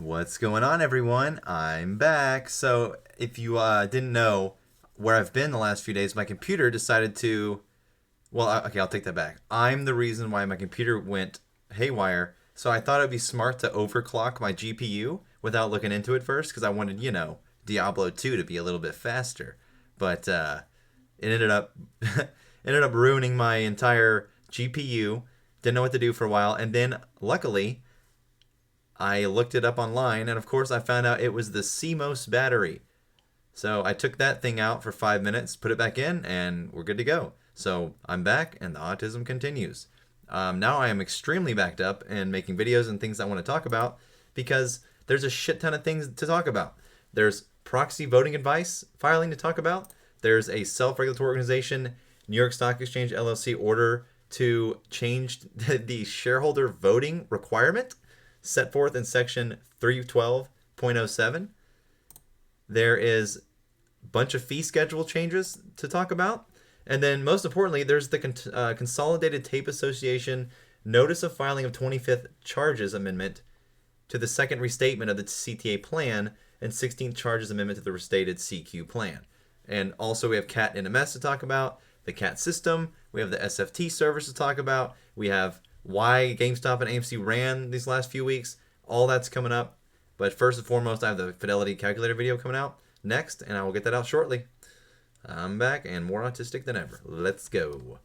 What's going on, everyone? I'm back. So if you didn't know where I've been the last few days, my computer decided to, okay, I'll take that back. I'm the reason why my computer went haywire. So I thought it'd be smart to overclock my GPU without looking into it first, because I wanted, Diablo 2 to be a little bit faster. But it ended up ended up ruining my entire GPU. Didn't know what to do for a while, and then luckily I looked it up online, and of course I found out it was the CMOS battery. So I took that thing out for 5 minutes, put it back in, and we're good to go. So I'm back, and the autism continues. Now I am extremely backed up and making videos and things I want to talk about because there's a shit ton of things to talk about. There's proxy voting advice filing to talk about. There's a self-regulatory organization, New York Stock Exchange LLC order to change the shareholder voting requirement set forth in section 312.07. There is a bunch of fee schedule changes to talk about. And then most importantly, there's the Consolidated Tape Association Notice of Filing of 25th Charges Amendment to the second restatement of the CTA plan and 16th Charges Amendment to the restated CQ plan. And also we have CAT NMS to talk about, the CAT system, we have the SFT servers to talk about, we have why GameStop and AMC ran these last few weeks. All that's coming up. But first and foremost, I have the Fidelity Calculator video coming out next, and I will get that out shortly. I'm back and more autistic than ever. Let's go.